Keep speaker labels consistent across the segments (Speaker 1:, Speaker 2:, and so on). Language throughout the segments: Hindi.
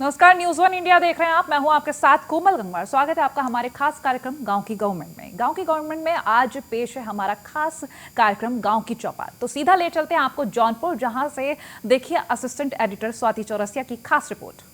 Speaker 1: नमस्कार, न्यूज़ वन इंडिया देख रहे हैं आप। मैं हूं आपके साथ कोमल गंगवार। स्वागत है आपका हमारे खास कार्यक्रम गांव की गवर्नमेंट में। गांव की गवर्नमेंट में आज पेश है हमारा खास कार्यक्रम गांव की चौपाल। तो सीधा ले चलते हैं आपको जौनपुर, जहां से देखिए असिस्टेंट एडिटर स्वाति चौरसिया की खास रिपोर्ट।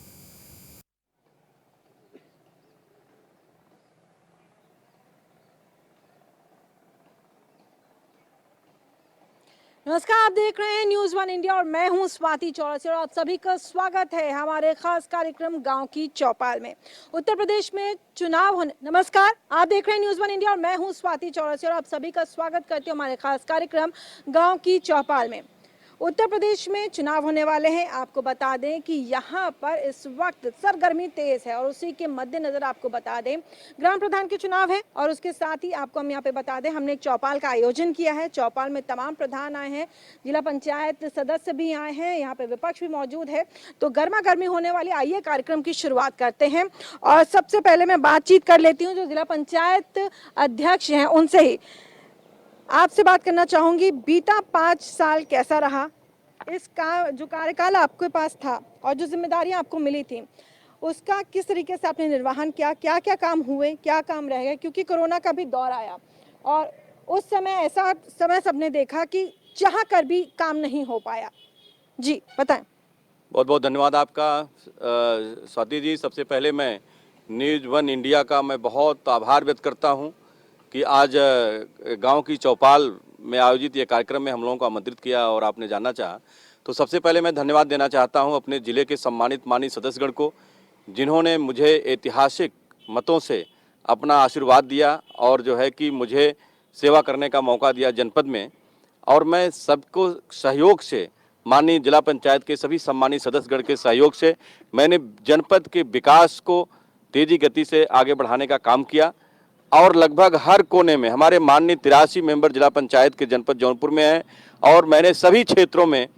Speaker 2: नमस्कार, आप देख रहे हैं न्यूज़ वन इंडिया और मैं हूं स्वाति चौरसिया और आप सभी का स्वागत है हमारे खास कार्यक्रम गांव की चौपाल में। उत्तर प्रदेश में चुनाव होने नमस्कार, आप देख रहे हैं न्यूज़ वन इंडिया और मैं हूं स्वाति चौरसिया और आप सभी का स्वागत करती हूं हमारे खास कार्यक्रम गांव की चौपाल में। उत्तर प्रदेश में चुनाव होने वाले हैं। आपको बता दें कि यहाँ पर इस वक्त सरगर्मी तेज है और उसी के मद्देनजर आपको बता दें ग्राम प्रधान के चुनाव है और उसके साथ ही आपको हम यहाँ पे बता दें हमने एक चौपाल का आयोजन किया है। चौपाल में तमाम प्रधान आए हैं, जिला पंचायत सदस्य भी आए हैं, यहाँ पे विपक्ष भी मौजूद है। तो गर्मा गर्मी होने वाली आइए कार्यक्रम की शुरुआत करते हैं और सबसे पहले मैं बातचीत कर लेती हूँ जो जिला पंचायत अध्यक्ष हैं उनसे ही आपसे बात करना चाहूंगी। बीता 5 साल कैसा रहा? इसका जो कार्यकाल आपके पास था और जो जिम्मेदारियां आपको मिली थी उसका किस तरीके से आपने निर्वहन किया? क्या क्या काम हुए, क्या काम रह गए? क्योंकि कोरोना का भी दौर आया और उस समय ऐसा समय सबने देखा कि चाह कर भी काम नहीं हो पाया। जी बताएं।
Speaker 3: बहुत बहुत धन्यवाद आपका स्वाति जी। सबसे पहले मैं न्यूज़ वन इंडिया का मैं बहुत आभार व्यक्त करता हूं कि आज गांव की चौपाल में आयोजित ये कार्यक्रम में हम लोगों को आमंत्रित किया और आपने जानना चाहा। तो सबसे पहले मैं धन्यवाद देना चाहता हूं अपने ज़िले के सम्मानित माननीय सदस्यगण को, जिन्होंने मुझे ऐतिहासिक मतों से अपना आशीर्वाद दिया और जो है कि मुझे सेवा करने का मौका दिया जनपद में। और मैं सबको सहयोग से, माननीय जिला पंचायत के सभी सम्मानित सदस्यगण के सहयोग से मैंने जनपद के विकास को तेज़ी गति से आगे बढ़ाने का काम किया और लगभग हर कोने में हमारे माननीय 83 मेंबर जिला पंचायत के जनपद जौनपुर में हैं और मैंने सभी क्षेत्रों में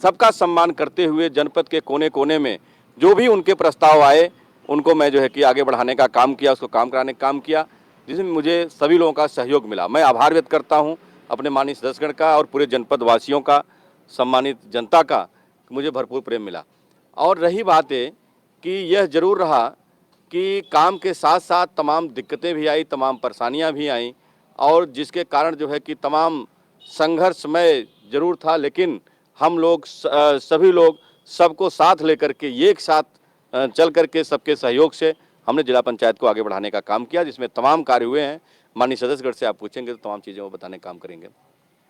Speaker 3: सबका सम्मान करते हुए जनपद के कोने कोने में जो भी उनके प्रस्ताव आए उनको मैं जो है कि आगे बढ़ाने का काम किया, उसको काम कराने का काम किया, जिसमें मुझे सभी लोगों का सहयोग मिला। मैं आभार व्यक्त करता हूँ अपने माननीय सदस्यगण का और पूरे जनपद वासियों का, सम्मानित जनता का, मुझे भरपूर प्रेम मिला। और रही बात है कि यह जरूर रहा कि काम के साथ साथ तमाम दिक्कतें भी आई, तमाम परेशानियां भी आईं और जिसके कारण जो है कि तमाम संघर्षमय जरूर था, लेकिन हम लोग सभी लोग सबको साथ लेकर के एक साथ चल करके सबके सहयोग से हमने जिला पंचायत को आगे बढ़ाने का काम किया, जिसमें तमाम कार्य हुए हैं। माननीय सदस्यगण से आप पूछेंगे तो तमाम चीज़ें वो बताने का काम करेंगे।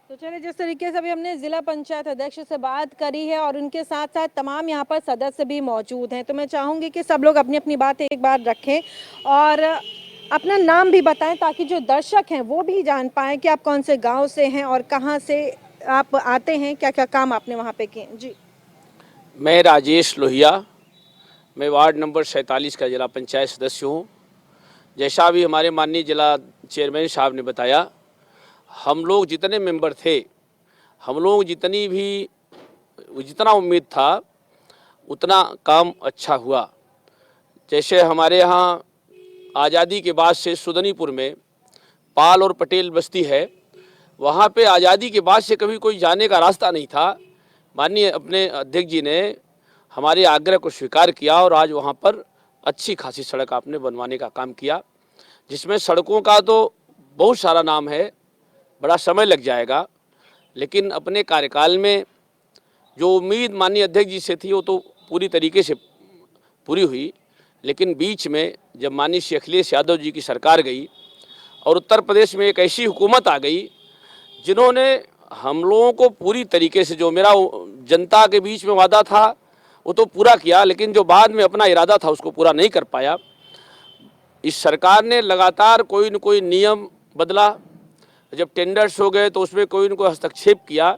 Speaker 2: तो चलिए, जिस तरीके से अभी हमने जिला पंचायत अध्यक्ष से बात करी है और उनके साथ साथ तमाम यहाँ पर सदस्य भी मौजूद हैं, तो मैं चाहूँगी कि सब लोग अपनी अपनी बात एक बार रखें और अपना नाम भी बताएं ताकि जो दर्शक हैं वो भी जान पाएं कि आप कौन से गांव से हैं और कहां से आप आते हैं, क्या क्या काम आपने वहां पे किए। जी,
Speaker 4: मैं राजेश लोहिया, मैं वार्ड नंबर 47 का जिला पंचायत सदस्य हूँ। जैसा भी हमारे माननीय जिला चेयरमैन साहब ने बताया, हम लोग जितने मेंबर थे, हम लोग जितना उम्मीद था उतना काम अच्छा हुआ। जैसे हमारे यहाँ आज़ादी के बाद से सुदनीपुर में पाल और पटेल बस्ती है, वहाँ पे आज़ादी के बाद से कभी कोई जाने का रास्ता नहीं था। माननीय अपने अध्यक्ष जी ने हमारे आग्रह को स्वीकार किया और आज वहाँ पर अच्छी खासी सड़क आपने बनवाने का काम किया, जिसमें सड़कों का तो बहुत सारा नाम है, बड़ा समय लग जाएगा, लेकिन अपने कार्यकाल में जो उम्मीद माननीय अध्यक्ष जी से थी वो तो पूरी तरीके से पूरी हुई। लेकिन बीच में जब माननीय श्री अखिलेश यादव जी की सरकार गई और उत्तर प्रदेश में एक ऐसी हुकूमत आ गई जिन्होंने हम लोगों को पूरी तरीके से, जो मेरा जनता के बीच में वादा था वो तो पूरा किया, लेकिन जो बाद में अपना इरादा था उसको पूरा नहीं कर पाया। इस सरकार ने लगातार कोई न कोई नियम बदला, जब टेंडर्स हो गए तो उसमें कोई न कोई हस्तक्षेप किया।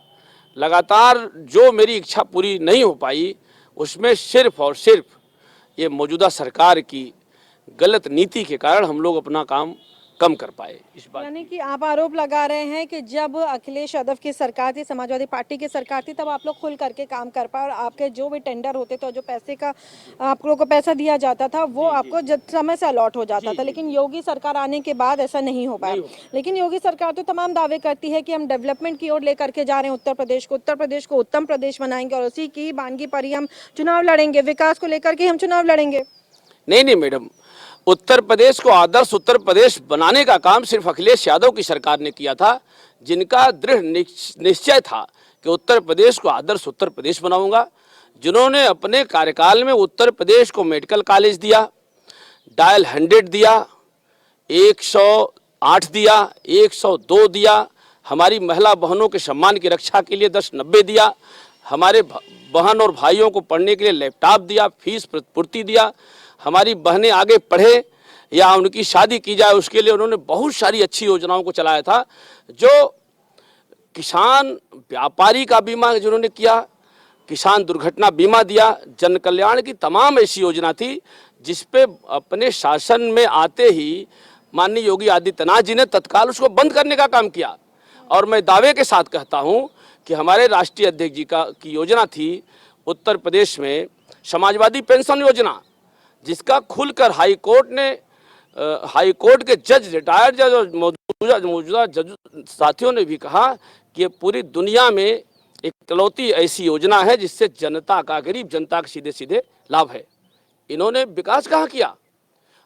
Speaker 4: लगातार जो मेरी इच्छा पूरी नहीं हो पाई उसमें सिर्फ और सिर्फ ये मौजूदा सरकार की गलत नीति के कारण हम लोग अपना काम कम कर पाए। इस बात
Speaker 2: यानी कि आप आरोप लगा रहे हैं कि जब अखिलेश यादव की सरकार थी, समाजवादी पार्टी की सरकार थी, तब आप लोग खुल करके काम कर पाए और आपके जो भी टेंडर होते थे और जो पैसे का आप लोगों को पैसा दिया जाता था वो आपको समय से अलॉट हो जाता था। लेकिन योगी सरकार आने के बाद ऐसा नहीं हो पाया। लेकिन योगी सरकार तो तमाम दावे करती है कि हम डेवलपमेंट की ओर लेकर के जा रहे हैं उत्तर प्रदेश को उत्तम प्रदेश बनाएंगे और उसी की वानगी पर ही हम चुनाव लड़ेंगे, विकास को लेकर के हम चुनाव लड़ेंगे।
Speaker 4: नहीं मैडम, उत्तर प्रदेश को आदर्श उत्तर प्रदेश बनाने का काम सिर्फ अखिलेश यादव की सरकार ने किया था, जिनका दृढ़ निश्चय था कि उत्तर प्रदेश को आदर्श उत्तर प्रदेश बनाऊंगा, जिन्होंने अपने कार्यकाल में उत्तर प्रदेश को मेडिकल कॉलेज दिया, डायल 100 दिया, 108 दिया, 102 दिया, हमारी महिला बहनों के सम्मान की रक्षा के लिए 1090 दिया, हमारे बहन और भाइयों को पढ़ने के लिए लैपटॉप दिया, फीस पूर्ति दिया, हमारी बहनें आगे पढ़े या उनकी शादी की जाए उसके लिए उन्होंने बहुत सारी अच्छी योजनाओं को चलाया था। जो किसान व्यापारी का बीमा जिन्होंने किया, किसान दुर्घटना बीमा दिया, जन कल्याण की तमाम ऐसी योजना थी जिसपे अपने शासन में आते ही माननीय योगी आदित्यनाथ जी ने तत्काल उसको बंद करने का काम किया। और मैं दावे के साथ कहता हूं कि हमारे राष्ट्रीय अध्यक्ष जी की योजना थी उत्तर प्रदेश में समाजवादी पेंशन योजना, जिसका खुलकर हाई कोर्ट के जज, रिटायर्ड जज और मौजूदा जज साथियों ने भी कहा कि ये पूरी दुनिया में इकलौती ऐसी योजना है जिससे जनता का, गरीब जनता का सीधे सीधे लाभ है। इन्होंने विकास कहाँ किया?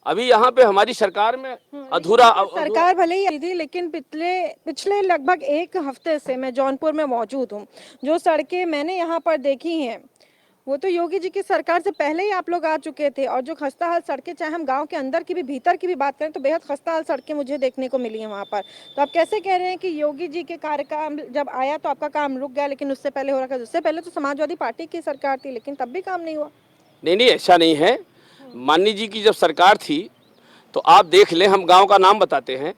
Speaker 4: अभी यहाँ पे हमारी सरकार में अधूरा
Speaker 2: सरकार भले ही आई थी, लेकिन पिछले लगभग एक हफ्ते से मैं जौनपुर में मौजूद हूँ। जो सड़कें मैंने यहाँ पर देखी हैं वो तो योगी जी की सरकार से पहले ही आप लोग आ चुके थे। और जो खस्ताहाल सड़कें, चाहे हम गांव के अंदर की भी, भीतर की भी बात करें तो बेहद खस्ताहाल सड़कें मुझे देखने को मिली हैं वहाँ पर। तो आप कैसे कह रहे हैं कि योगी जी के कार्यकाल जब आया तो आपका काम रुक गया, लेकिन उससे पहले हो रहा था? उससे पहले तो समाजवादी पार्टी की सरकार थी, लेकिन तब भी काम नहीं हुआ।
Speaker 4: नहीं, ऐसा नहीं है। माननीय जी की जब सरकार थी तो आप देख लें, हम गांव का नाम बताते हैं,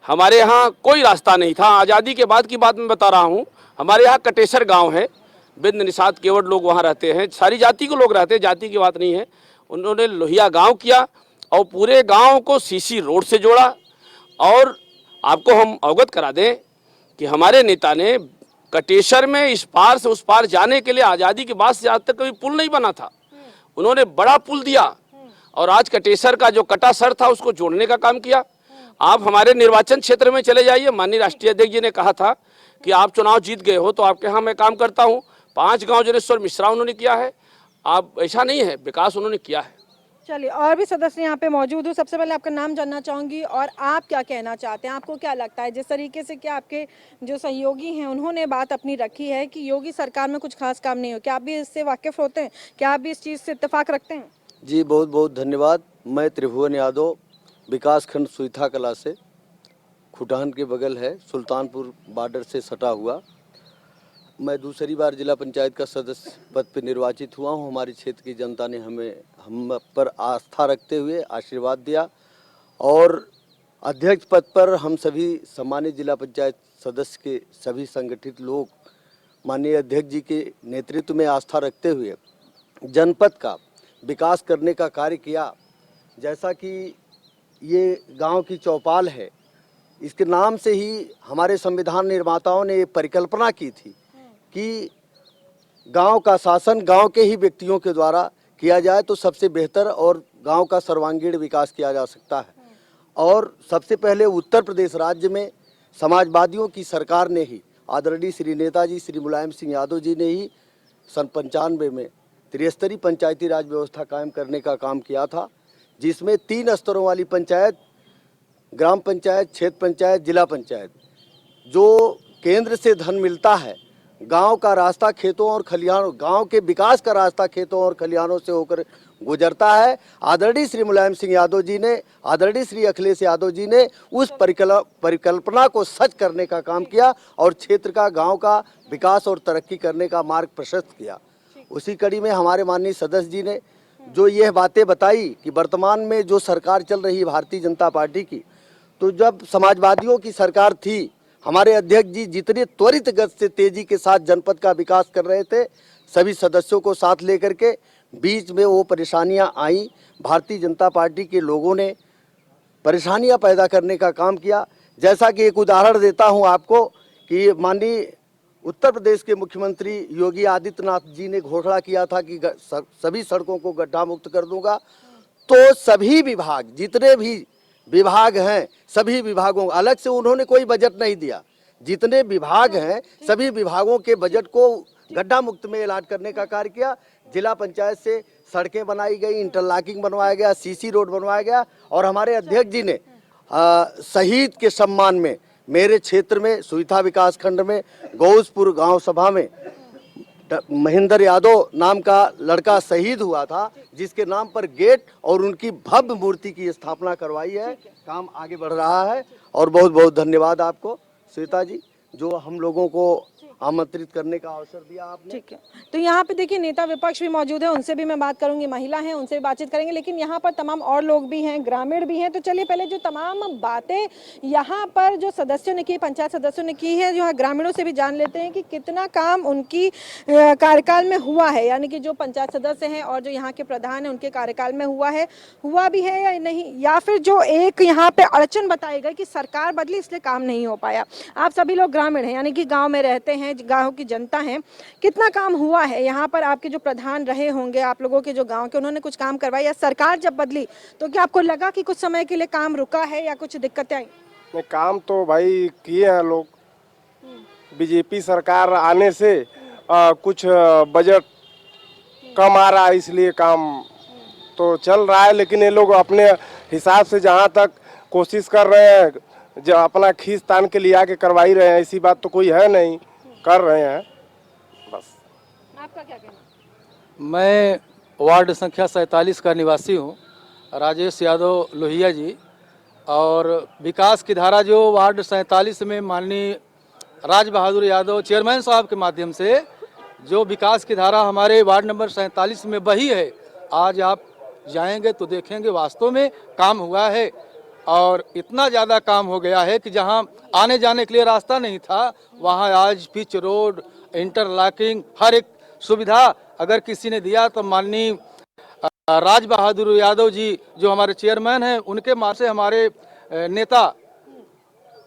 Speaker 4: हमारे यहाँ कोई रास्ता नहीं था। आज़ादी के बाद की बात मैं बता रहा हूँ। हमारे यहाँ कटेसर गांव है, बिंद निषाद केवट लोग वहाँ रहते हैं, सारी जाति के लोग रहते हैं, जाति की बात नहीं है। उन्होंने लोहिया गांव किया और पूरे गांव को सीसी रोड से जोड़ा। और आपको हम अवगत करा दें कि हमारे नेता ने कटेसर में इस पार से उस पार जाने के लिए आज़ादी के बाद से आज तक कभी पुल नहीं बना था, उन्होंने बड़ा पुल दिया और आज कटेसर का जो कटा सर था उसको जोड़ने का काम किया। आप हमारे निर्वाचन क्षेत्र में चले जाइए, माननीय राष्ट्रीय अध्यक्ष जी ने कहा था कि आप चुनाव जीत गए हो तो आपके यहाँ मैं काम करता हूँ। 5 गांव जनेश्वर मिश्रा उन्होंने किया है। आप ऐसा नहीं है, विकास उन्होंने किया है।
Speaker 2: चलिए, और भी सदस्य यहाँ पे मौजूद हूँ। सबसे पहले आपका नाम जानना चाहूंगी और आप क्या कहना चाहते हैं। आपको क्या लगता है, जिस तरीके से क्या आपके जो सहयोगी हैं उन्होंने बात अपनी रखी है कि योगी सरकार में कुछ खास काम नहीं हो, क्या आप भी इससे वाकिफ होते हैं? क्या आप भी इस चीज़ से इत्तेफाक रखते हैं?
Speaker 5: जी बहुत बहुत धन्यवाद। मैं त्रिभुवन यादव, विकास खंड सुईथा कला से, खुटान के बगल है, सुल्तानपुर बॉर्डर से सटा हुआ। मैं दूसरी बार जिला पंचायत का सदस्य पद पर निर्वाचित हुआ हूँ। हमारी क्षेत्र की जनता ने हम पर आस्था रखते हुए आशीर्वाद दिया और अध्यक्ष पद पर हम सभी सम्मानित जिला पंचायत सदस्य के सभी संगठित लोग माननीय अध्यक्ष जी के नेतृत्व में आस्था रखते हुए जनपद का विकास करने का कार्य किया। जैसा कि ये गांव की चौपाल है, इसके नाम से ही हमारे संविधान निर्माताओं ने परिकल्पना की थी कि गांव का शासन गांव के ही व्यक्तियों के द्वारा किया जाए तो सबसे बेहतर और गांव का सर्वांगीण विकास किया जा सकता है। और सबसे पहले उत्तर प्रदेश राज्य में समाजवादियों की सरकार ने ही, आदरणीय श्री नेताजी श्री मुलायम सिंह यादव जी ने ही सन 95 में त्रिस्तरीय पंचायती राज व्यवस्था कायम करने का काम किया था, जिसमें 3 स्तरों वाली पंचायत, ग्राम पंचायत, क्षेत्र पंचायत, जिला पंचायत, जो केंद्र से धन मिलता है, गांव का रास्ता खेतों और खलिहानों, गांव के विकास का रास्ता खेतों और खलिहानों से होकर गुजरता है। आदरणीय श्री मुलायम सिंह यादव जी ने, आदरणीय श्री अखिलेश यादव जी ने उस परिकल्पना को सच करने का काम किया और क्षेत्र का, गांव का विकास और तरक्की करने का मार्ग प्रशस्त किया। उसी कड़ी में हमारे माननीय सदस्य जी ने जो यह बातें बताई कि वर्तमान में जो सरकार चल रही है भारतीय जनता पार्टी की, तो जब समाजवादियों की सरकार थी, हमारे अध्यक्ष जी जितने त्वरित गति से तेजी के साथ जनपद का विकास कर रहे थे, सभी सदस्यों को साथ लेकर के, बीच में वो परेशानियां आई। भारतीय जनता पार्टी के लोगों ने परेशानियां पैदा करने का काम किया। जैसा कि एक उदाहरण देता हूं आपको कि माननीय उत्तर प्रदेश के मुख्यमंत्री योगी आदित्यनाथ जी ने घोषणा किया था कि सभी सड़कों को गड्ढा मुक्त कर दूंगा, तो सभी विभाग, जितने भी विभाग हैं, सभी विभागों अलग से उन्होंने कोई बजट नहीं दिया। जितने विभाग हैं सभी विभागों के बजट को गड्ढा मुक्त में ऐलान करने का कार्य किया। जिला पंचायत से सड़कें बनाई गई, इंटरलॉकिंग बनवाया गया, सीसी रोड बनवाया गया। और हमारे अध्यक्ष जी ने शहीद के सम्मान में मेरे क्षेत्र में सुईथा विकास खंड में गौसपुर गांव सभा में महेंद्र यादव नाम का लड़का शहीद हुआ था, जिसके नाम पर गेट और उनकी भव्य मूर्ति की स्थापना करवाई है। काम आगे बढ़ रहा है और बहुत बहुत धन्यवाद आपको सुनीता जी, जो हम लोगों को आमंत्रित करने का अवसर दिया आपने।
Speaker 2: ठीक है, तो यहाँ पे देखिए नेता विपक्ष भी मौजूद है, उनसे भी मैं बात करूंगी, महिला हैं उनसे भी बातचीत करेंगे, लेकिन यहाँ पर तमाम और लोग भी हैं, ग्रामीण भी हैं। तो चलिए पहले जो तमाम बातें यहाँ पर जो सदस्यों ने की, पंचायत सदस्यों ने की है, जो है ग्रामीणों से भी जान लेते हैं कि कितना काम उनकी कार्यकाल में हुआ है, यानी कि जो पंचायत सदस्य हैं और जो यहाँ के प्रधान हैं उनके कार्यकाल में हुआ भी है या नहीं, या फिर जो एक यहाँ पे अड़चन बताई गई कि सरकार बदली इसलिए काम नहीं हो पाया। आप सभी लोग ग्रामीण हैं, यानी कि गाँव में रहते हैं, गांव की जनता है, कितना काम हुआ है यहाँ पर? आपके जो प्रधान रहे होंगे आप लोगों के जो गांव के, उन्होंने कुछ काम करवाया या सरकार जब बदली तो क्या आपको लगा कि कुछ समय के लिए काम रुका है या कुछ दिक्कतें आई?
Speaker 6: नहीं, काम तो भाई किए हैं लोग। बीजेपी सरकार आने से कुछ बजट कम आ रहा है, इसलिए काम तो चल रहा है, लेकिन ये लोग अपने हिसाब से जहाँ तक कोशिश कर रहे हैं, जो अपना खींच तान के लिए आके करवाई रहे हैं, ऐसी बात तो कोई है नहीं, कर रहे हैं बस।
Speaker 2: आपका क्या कहना?
Speaker 7: मैं वार्ड संख्या 47 का निवासी हूँ, राजेश यादव लोहिया जी। और विकास की धारा जो वार्ड 47 में माननीय राज बहादुर यादव चेयरमैन साहब के माध्यम से जो विकास की धारा हमारे वार्ड नंबर 47 में बही है, आज आप जाएंगे तो देखेंगे वास्तव में काम हुआ है। और इतना ज़्यादा काम हो गया है कि जहां आने जाने के लिए रास्ता नहीं था, वहां आज पिच रोड, इंटरलॉकिंग, हर एक सुविधा अगर किसी ने दिया तो माननीय राज बहादुर यादव जी जो हमारे चेयरमैन हैं, उनके मार्ग से हमारे नेता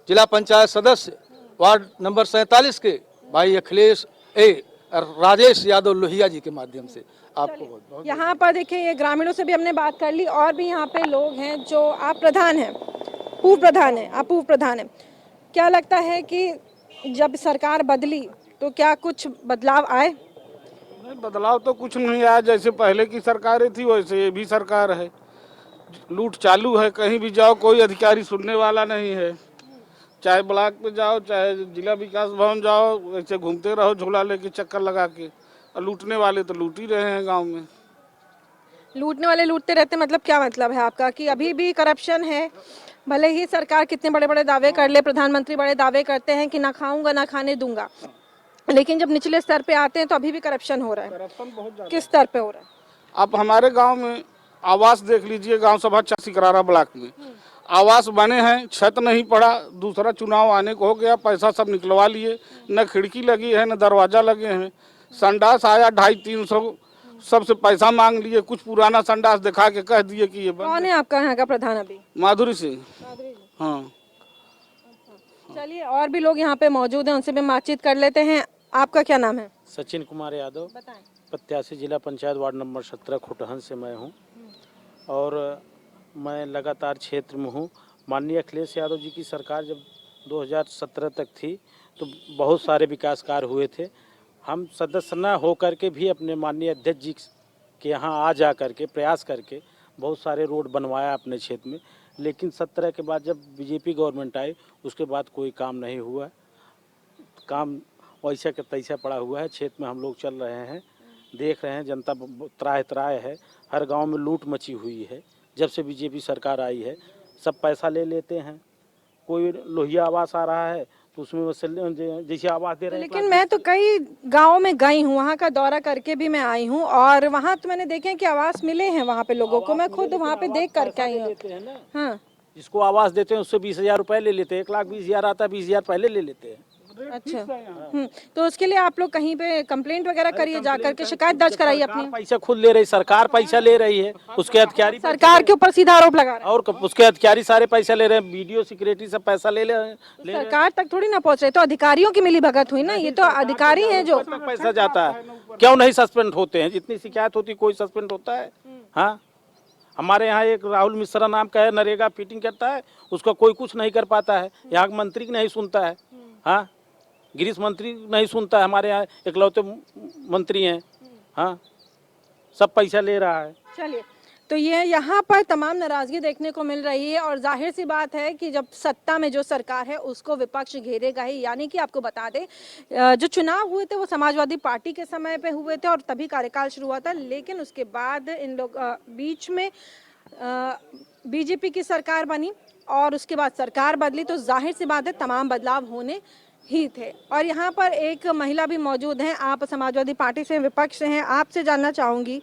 Speaker 7: जिला पंचायत सदस्य वार्ड नंबर 47 के भाई अखिलेश राजेश यादव लोहिया जी के माध्यम से आपको बहुत
Speaker 2: यहाँ पर देखिए ये ग्रामीणों से भी हमने बात कर ली, और भी यहाँ पे लोग हैं। जो आप प्रधान हैं, पूर्व प्रधान हैं, आप पूर्व प्रधान हैं, क्या लगता है कि जब सरकार बदली तो क्या कुछ बदलाव आए?
Speaker 8: नहीं, बदलाव तो कुछ नहीं आया, जैसे पहले की सरकारें थी वैसे ये भी सरकार है। लूट चालू है, कहीं भी जाओ कोई अधिकारी सुनने वाला नहीं है। चाहे ब्लॉक पे जाओ, चाहे जिला विकास भवन जाओ, ऐसे घूमते रहो झोला लेके, चक्कर लगा के। और लूटने वाले तो लूट ही रहे हैं गांव में।
Speaker 2: लूटने वाले लूटते रहते, मतलब क्या मतलब है आपका कि अभी भी करप्शन है? भले ही सरकार कितने बड़े बड़े दावे कर ले, प्रधानमंत्री बड़े दावे करते हैं कि ना खाऊंगा ना खाने दूंगा, लेकिन जब निचले स्तर पे आते हैं तो अभी भी करप्शन हो रहा है।
Speaker 8: करप्शन बहुत ज्यादा।
Speaker 2: किस स्तर पे हो रहा है?
Speaker 8: आप हमारे गांव में आवास देख लीजिए, गांव सभा 86 करारा ब्लॉक में आवास बने हैं, छत नहीं पड़ा। दूसरा चुनाव आने को हो गया, पैसा सब निकलवा लिए, न खिड़की लगी है न दरवाजा लगे हैं। संडास आया 250-300, सबसे पैसा मांग लिए, कुछ पुराना संडास दिखा के कह दिए कि ये
Speaker 2: कौन है आपका यहाँ का प्रधान अभी?
Speaker 8: माधुरी सिंह। हाँ,
Speaker 2: चलिए और भी लोग यहाँ पे मौजूद हैं, उनसे भी बातचीत कर लेते हैं। आपका क्या नाम है?
Speaker 9: सचिन कुमार यादव,
Speaker 2: बताएं।
Speaker 9: प्रत्याशी जिला पंचायत वार्ड नंबर 17 खुटहन से मैं हूँ और मैं लगातार क्षेत्र में हूँ। माननीय अखिलेश यादव जी की सरकार जब 2017 तक थी तो बहुत सारे विकास कार्य हुए थे। हम सदस्य न होकर के भी अपने माननीय अध्यक्ष जी के यहाँ आ जा करके प्रयास करके बहुत सारे रोड बनवाया अपने क्षेत्र में, लेकिन 17 के बाद जब बीजेपी गवर्नमेंट आई उसके बाद कोई काम नहीं हुआ। काम वैसा का तैसा पड़ा हुआ है। क्षेत्र में हम लोग चल रहे हैं, देख रहे हैं, जनता त्राह त्राह है, हर गांव में लूट मची हुई है। जब से बीजेपी सरकार आई है सब पैसा ले लेते हैं। कोई लोहिया आवास आ रहा है तो उसमें जैसे आवास दे रहे हैं।
Speaker 2: लेकिन मैं तो कई गाँव में गई हूँ, वहाँ का दौरा करके भी मैं आई हूँ और वहाँ तो मैंने देखे कि आवास मिले हैं वहाँ पे लोगों को। मैं खुद वहाँ पे देख करके आई हूँ। हाँ,
Speaker 9: जिसको आवास देते हैं उससे 20,000 रुपये ले लेते हैं। 1,20,000 आता है, 20,000 पहले ले लेते हैं।
Speaker 2: अच्छा। तो उसके लिए आप लोग कहीं पे कंप्लेंट वगैरह करिए, जाकर के शिकायत दर्ज कराइए अपनी।
Speaker 9: पैसा खुद ले रही, सरकार पैसा ले रही है, उसके अधिकारी
Speaker 2: सरकार के ऊपर सीधा आरोप लगा रहे हैं।
Speaker 9: और उसके अधिकारी सारे पैसा ले रहे हैं, वीडियो सिक्योरिटी सब पैसा ले रहे हैं।
Speaker 2: सरकार तक थोड़ी ना पहुंच रहे, तो अधिकारियों की मिलीभगत हुई ना, ये तो अधिकारी हैं जो।
Speaker 9: तक पैसा जाता है, क्यों नहीं सस्पेंड होते हैं? जितनी शिकायत होती कोई सस्पेंड होता है? हाँ, हमारे यहाँ एक राहुल मिश्रा नाम का है, नरेगा फिटिंग करता है, उसका कोई कुछ नहीं कर पाता है। यहाँ का मंत्री नहीं सुनता है। हाँ, गिरीश मंत्री नहीं सुनता है, हमारे यहाँ इकलौते मंत्री हैं। हाँ, सब पैसा ले रहा है।
Speaker 2: चलिए, तो ये यहाँ पर तमाम नाराजगी देखने को मिल रही है और जाहिर सी बात है कि जब सत्ता में जो सरकार है उसको विपक्ष घेरेगा ही। यानी कि आपको बता दें, जो चुनाव हुए थे वो समाजवादी पार्टी के समय पे हुए थे और तभी कार्यकाल शुरू हुआ था, लेकिन उसके बाद इन लोग बीच में बीजेपी की सरकार बनी और उसके बाद सरकार बदली, तो जाहिर सी बात है तमाम बदलाव होने ही थे। और यहाँ पर एक महिला भी मौजूद हैं, आप समाजवादी पार्टी से विपक्ष से हैं, आपसे जानना चाहूँगी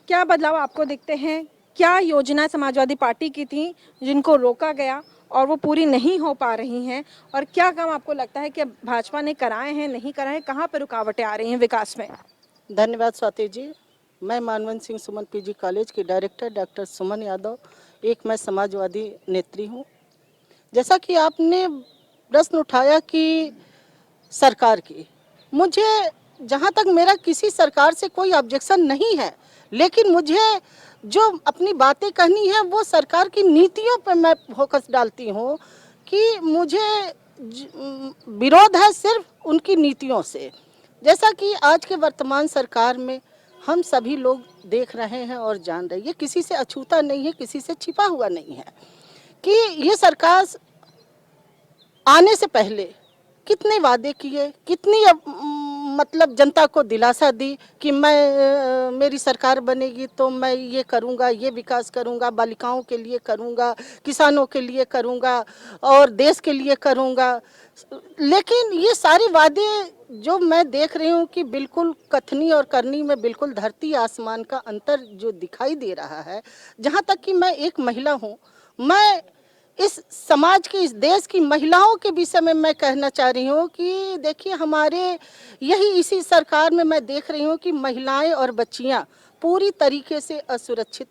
Speaker 2: क्या बदलाव आपको दिखते हैं? क्या योजनाएं समाजवादी पार्टी की थी जिनको रोका गया और वो पूरी नहीं हो पा रही हैं, और क्या काम आपको लगता है कि भाजपा ने कराए हैं, नहीं कराए हैं, कहाँ पर रुकावटें आ रही हैं विकास में?
Speaker 10: धन्यवाद स्वाति जी। मैं मानवंत सिंह सुमन पीजी कॉलेज की डायरेक्टर डॉक्टर सुमन यादव, एक मैं समाजवादी नेत्री हूँ। जैसा कि आपने प्रश्न उठाया कि सरकार की, मुझे जहाँ तक मेरा किसी सरकार से कोई ऑब्जेक्शन नहीं है, लेकिन मुझे जो अपनी बातें कहनी है वो सरकार की नीतियों पर मैं फोकस डालती हूँ कि मुझे विरोध है सिर्फ उनकी नीतियों से। जैसा कि आज के वर्तमान सरकार में हम सभी लोग देख रहे हैं और जान रहे हैं, ये किसी से अछूता नहीं है, किसी से छिपा हुआ नहीं है कि ये सरकार आने से पहले कितने वादे किए, कितनी मतलब जनता को दिलासा दी कि मैं मेरी सरकार बनेगी तो मैं ये करूँगा, ये विकास करूँगा, बालिकाओं के लिए करूँगा, किसानों के लिए करूँगा और देश के लिए करूँगा। लेकिन ये सारे वादे जो मैं देख रही हूँ कि बिल्कुल कथनी और करनी में बिल्कुल धरती आसमान का अंतर जो दिखाई दे रहा है। जहाँ तक कि मैं एक महिला हूँ, मैं इस समाज की, इस देश की महिलाओं के विषय में मैं कहना चाह रही हूँ कि देखिए, हमारे इसी सरकार में मैं देख रही हूँ कि महिलाएं और बच्चियाँ पूरी तरीके से असुरक्षित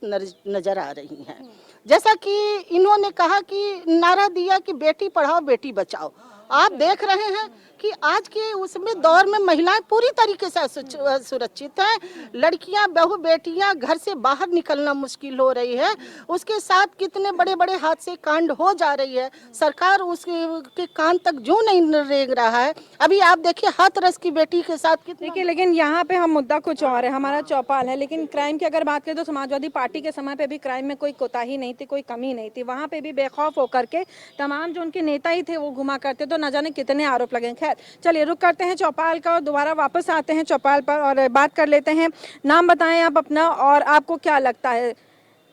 Speaker 10: नजर आ रही हैं। जैसा कि इन्होंने कहा कि नारा दिया कि बेटी पढ़ाओ बेटी बचाओ, आप देख रहे हैं कि आज के उसमें दौर में महिलाएं पूरी तरीके से असुरक्षित हैं। लड़कियां, बहू बेटियां घर से बाहर निकलना मुश्किल हो रही है। उसके साथ कितने बड़े बड़े हादसे कांड हो जा रही है, सरकार उसके कान तक जो नहीं रेंग रहा है। अभी आप देखिए हाथरस की बेटी के साथ कितने।
Speaker 2: देखिए, लेकिन यहाँ पे हम मुद्दा कुछ और है, हमारा चौपाल है, लेकिन क्राइम की अगर बात करें तो समाजवादी पार्टी के समय पे भी क्राइम में कोई कोताही नहीं थी, कोई कमी नहीं थी। वहाँ पे भी बेखौफ होकर के तमाम जो उनके नेता ही थे वो घुमा करते, तो न जाने कितने आरोप लगे। खैर, चलिए रुक करते हैं चौपाल का और दोबारा वापस आते हैं चौपाल पर और बात कर लेते हैं। नाम बताएं आप अपना, और आपको क्या लगता है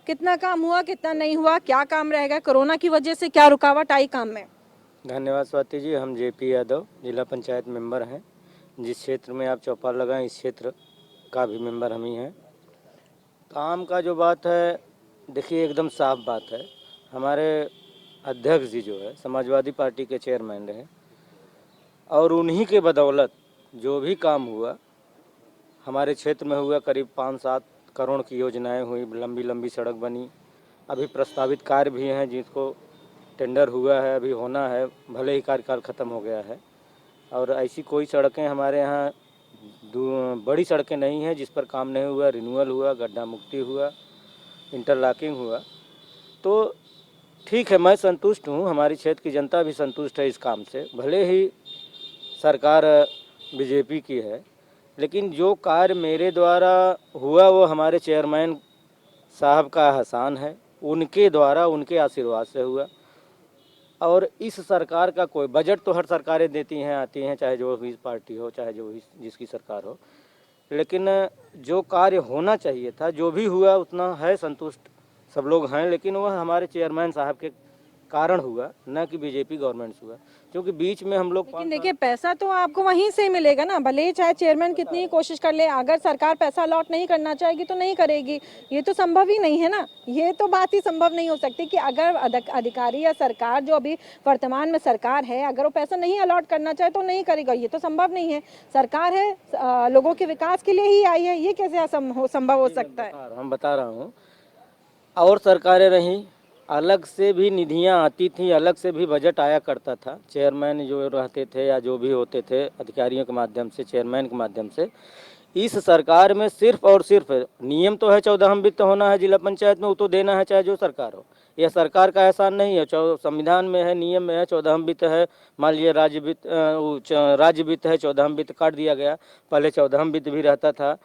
Speaker 2: कितना काम हुआ, कितना नहीं हुआ, क्या काम रहेगा, कोरोना की वजह से क्या रुकावट आई काम में?
Speaker 11: धन्यवाद स्वाति जी। हम जेपी यादव जिला पंचायत मेंबर हैं। जिस क्षेत्र में आप चौपाल लगाएं इस क्षेत्र का भी मेंबर हम ही हैं। काम का जो बात है, देखिए एकदम साफ बात है। हमारे अध्यक्ष जी जो है समाजवादी पार्टी के चेयरमैन रहे और उन्हीं के बदौलत जो भी काम हुआ हमारे क्षेत्र में हुआ। करीब 5-7 करोड़ की योजनाएं हुई, लंबी लंबी सड़क बनी, अभी प्रस्तावित कार्य भी हैं जिसको टेंडर हुआ है, अभी होना है, भले ही कार्यकाल ख़त्म हो गया है। और ऐसी कोई सड़कें हमारे यहाँ बड़ी सड़कें नहीं हैं जिस पर काम नहीं हुआ। रिन्यूअल हुआ, गड्ढा मुक्ति हुआ, इंटरलॉकिंग हुआ। तो ठीक है, मैं संतुष्ट हूँ, हमारी क्षेत्र की जनता भी संतुष्ट है इस काम से। भले ही सरकार बीजेपी की है, लेकिन जो कार्य मेरे द्वारा हुआ वो हमारे चेयरमैन साहब का एहसान है, उनके द्वारा, उनके आशीर्वाद से हुआ। और इस सरकार का कोई बजट तो हर सरकारें देती हैं, आती हैं, चाहे जो भी पार्टी हो, चाहे जो भी जिसकी सरकार हो, लेकिन जो कार्य होना चाहिए था, जो भी हुआ उतना है, संतुष्ट सब लोग हैं। लेकिन वह हमारे चेयरमैन साहब के कारण हुआ, न कि बीजेपी गवर्नमेंट हुआ, क्योंकि बीच में हम लोग
Speaker 2: लेकिन देखिए पैसा तो आपको वहीं से ही मिलेगा ना, भले ही चाहे चेयरमैन कितनी ही कोशिश कर ले, अगर सरकार पैसा अलॉट नहीं करना चाहेगी तो नहीं करेगी। ये तो संभव ही नहीं है ना, ये तो बात ही संभव नहीं हो सकती कि अगर अधिकारी या सरकार जो अभी वर्तमान में सरकार है, अगर वो पैसा नहीं अलॉट करना चाहे तो नहीं करेगा। ये तो संभव नहीं है। सरकार है लोगों के विकास के लिए ही आई है, ये कैसे संभव हो सकता है?
Speaker 11: हम बता रहा हूँ, और सरकारें रहीं, अलग से भी निधियां आती थी, अलग से भी बजट आया करता था। चेयरमैन जो रहते थे या जो भी होते थे अधिकारियों के माध्यम से, चेयरमैन के माध्यम से। इस सरकार में सिर्फ और सिर्फ नियम तो है 14 वित्त होना है जिला पंचायत में, वो तो देना है चाहे जो सरकार हो। यह सरकार का एहसान नहीं है, संविधान में है, नियम में है, 14 वित्त है। मान लीजिए राज्य वित्त है, 14 वित्त काट दिया गया, पहले 14 वित्त भी रहता था।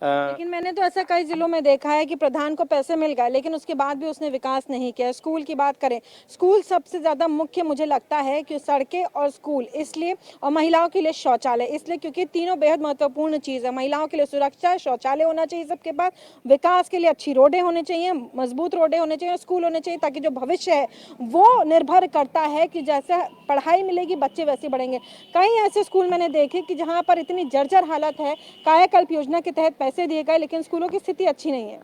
Speaker 2: लेकिन मैंने तो ऐसा कई जिलों में देखा है कि प्रधान को पैसे मिल गए लेकिन उसके बाद भी उसने विकास नहीं किया। स्कूल की बात करें, स्कूल सबसे ज़्यादा मुख्य मुझे लगता है कि सड़कें और स्कूल इसलिए, और महिलाओं के लिए शौचालय इसलिए क्योंकि तीनों बेहद महत्वपूर्ण चीज़ है। महिलाओं के लिए सुरक्षा, शौचालय होना चाहिए सबके पास, विकास के लिए अच्छी रोडें होनी चाहिए, मजबूत रोडें होनी चाहिए, स्कूल होने चाहिए, ताकि जो भविष्य है वो निर्भर करता है कि जैसे पढ़ाई मिलेगी बच्चे वैसे बढ़ेंगे। कई ऐसे स्कूल मैंने देखे कि जहाँ पर इतनी जर्जर हालत है, कायाकल्प योजना के तहत पैसे दिए गए लेकिन स्कूलों की स्थिति अच्छी नहीं है।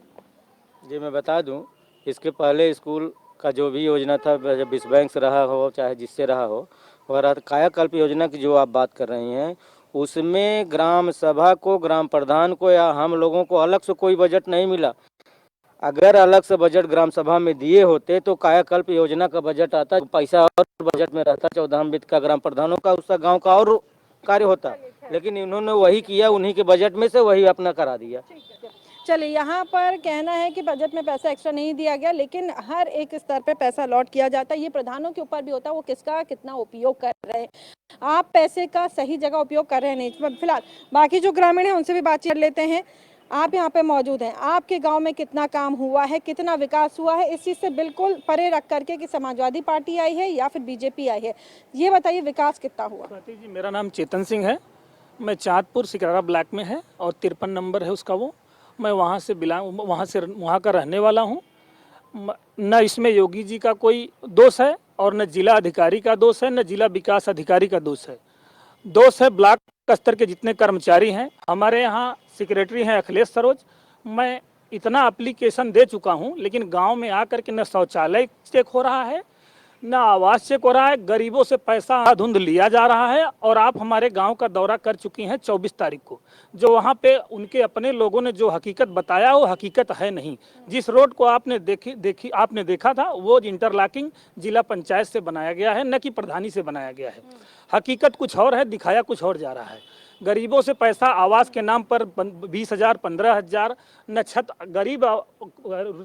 Speaker 11: जी मैं बता दूं, इसके पहले स्कूल का जो भी योजना था, जब विश्व बैंक से रहा हो चाहे जिससे रहा हो, और कायाकल्प योजना की जो आप बात कर रही हैं, उसमें ग्राम सभा को, ग्राम प्रधान को या हम लोगों को अलग से कोई बजट नहीं मिला। अगर अलग से बजट ग्राम सभा में दिए होते तो कायाकल्प योजना का बजट आता, पैसा और बजट में रहता 14 वित्त का ग्राम प्रधानों का, उसका गाँव का और कार्य होता, लेकिन इन्होंने वही किया, उन्हीं के बजट में से वही अपना करा दिया।
Speaker 2: चलिए, यहाँ पर कहना है कि बजट में पैसा एक्स्ट्रा नहीं दिया गया लेकिन हर एक स्तर पे पैसा अलॉट किया जाता है। ये प्रधानों के ऊपर भी होता है, वो किसका कितना उपयोग कर रहे हैं। आप पैसे का सही जगह उपयोग कर रहे हैं नहीं। फिलहाल बाकी जो ग्रामीण हैं उनसे भी बातचीत कर लेते हैं। आप यहाँ पे मौजूद हैं, आपके गांव में कितना काम हुआ है, कितना विकास हुआ है, इस चीज़ से बिल्कुल परे रख करके कि समाजवादी पार्टी आई है या फिर बीजेपी आई है, ये बताइए विकास कितना हुआ?
Speaker 12: जी, मेरा नाम चेतन सिंह है, मैं चाँदपुर सिकरारा ब्लॉक में है और 53 नंबर है उसका वो। मैं वहाँ का रहने वाला हूँ। न इसमें योगी जी का कोई दोष है और न जिला अधिकारी का दोष है, न जिला विकास अधिकारी का दोष है। दोष है ब्लॉक स्तर के जितने कर्मचारी हैं। हमारे यहाँ सेक्रेटरी हैं अखिलेश सरोज। मैं इतना एप्लीकेशन दे चुका हूँ लेकिन गांव में आकर के न शौचालय चेक हो रहा है, न आवास चेक हो रहा है। गरीबों से पैसा धुंध लिया जा रहा है। और आप हमारे गांव का दौरा कर चुकी हैं 24 तारीख को, जो वहां पे उनके अपने लोगों ने जो हकीकत बताया वो हकीकत है नहीं। जिस रोड को आपने देखा था वो इंटरलॉकिंग जिला पंचायत से बनाया गया है, न कि प्रधानी से बनाया गया है। हकीकत कुछ और है, दिखाया कुछ और जा रहा है। गरीबों से पैसा आवास के नाम पर 20,000 15,000 न छत, गरीब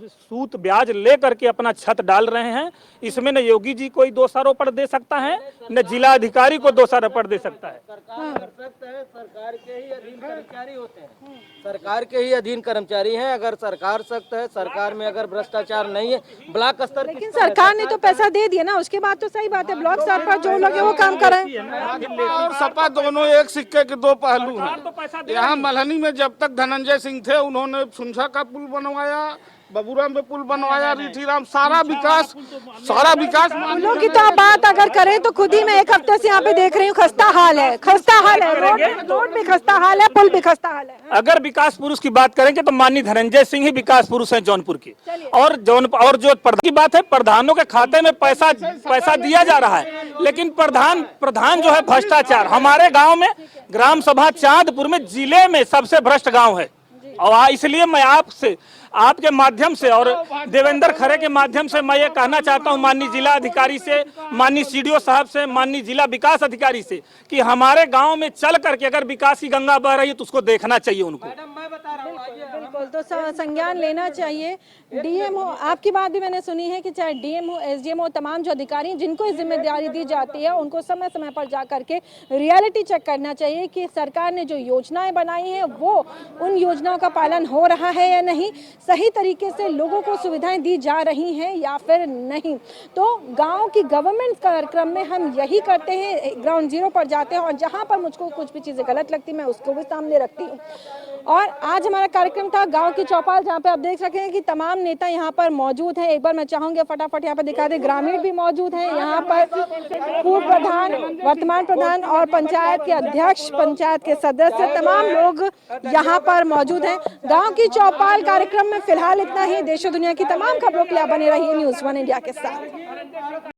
Speaker 12: सूद ब्याज ले करके अपना छत डाल रहे हैं। इसमें न योगी जी कोई दोषारोपण दे सकता है, न जिला अधिकारी को दोषारोपण दे सकता है।
Speaker 11: सरकार के ही अधीन कर्मचारी होते हैं, सरकार के ही अधीन कर्मचारी हैं। अगर सरकार सख्त है, सरकार में अगर भ्रष्टाचार नहीं है, ब्लॉक स्तर, लेकिन
Speaker 2: सरकार ने तो पैसा दे दिया ना, उसके बाद तो सही बात है, ब्लॉक स्तर पर जो लोग हैं वो काम कर रहे हैं।
Speaker 8: और सपा दोनों एक सिक्के के दो पहलू हैं। यहाँ मल्हनी में जब तक धनंजय सिंह थे उन्होंने सुनछा का पुल बनवाया, बबूराम में पुल बनवाया, रीठीराम, सारा विकास
Speaker 2: पुलों की तो आप बात अगर करें तो खुद ही मैं एक हफ्ते से यहाँ पे देख रही हूँ, खस्ता हाल है, रोड भी खस्ता हाल है, पुल भी खस्ता हाल है।
Speaker 12: अगर विकास पुरुष की बात करेंगे तो माननीय धनंजय सिंह ही विकास पुरुष हैं जौनपुर के। और जो प्रधान की बात है, प्रधानों के खाते में पैसा दिया जा रहा है, लेकिन प्रधान जो है भ्रष्टाचार। हमारे गाँव में ग्राम सभा चांदपुर में जिले में सबसे भ्रष्ट गाँव है। और इसलिए मैं आपके माध्यम से और देवेंद्र खरे के माध्यम से मैं ये कहना चाहता हूं माननीय जिला अधिकारी से, माननीय सीडीओ साहब से, माननीय जिला विकास अधिकारी से कि हमारे गांव में चल करके अगर विकास की गंगा बह रही है तो उसको देखना चाहिए उनको।
Speaker 2: बिल्कुल, तो संज्ञान लेना चाहिए। डीएम हो, आपकी बात भी मैंने सुनी है कि चाहे डीएम हो, एसडीएम हो, तमाम जो अधिकारी जिनको इस जिम्मेदारी दी जाती है उनको समय समय पर जा करके रियलिटी चेक करना चाहिए कि सरकार ने जो योजनाएं बनाई हैं वो उन योजनाओं का पालन हो रहा है या नहीं, सही तरीके से लोगों को सुविधाएं दी जा रही हैं या फिर नहीं। तो गांव की गवर्नमेंट कार्यक्रम में हम यही करते हैं, ग्राउंड जीरो पर जाते हैं और जहां पर मुझको कुछ भी चीज़ें गलत लगती मैं उसको भी सामने रखती हूँ। और आज हमारा कार्यक्रम था गांव की चौपाल, जहां पे आप देख सके हैं कि तमाम नेता यहां पर मौजूद हैं। एक बार मैं चाहूंगी फटाफट यहां पर दिखा दे, ग्रामीण भी मौजूद हैं यहां पर, पूर्व प्रधान, वर्तमान प्रधान और पंचायत के अध्यक्ष, पंचायत के सदस्य, तमाम लोग यहां पर मौजूद हैं। गांव की चौपाल कार्यक्रम में फिलहाल इतना ही। देश और दुनिया की तमाम खबरों के लिए बने रहिए न्यूज़ 1 इंडिया के साथ।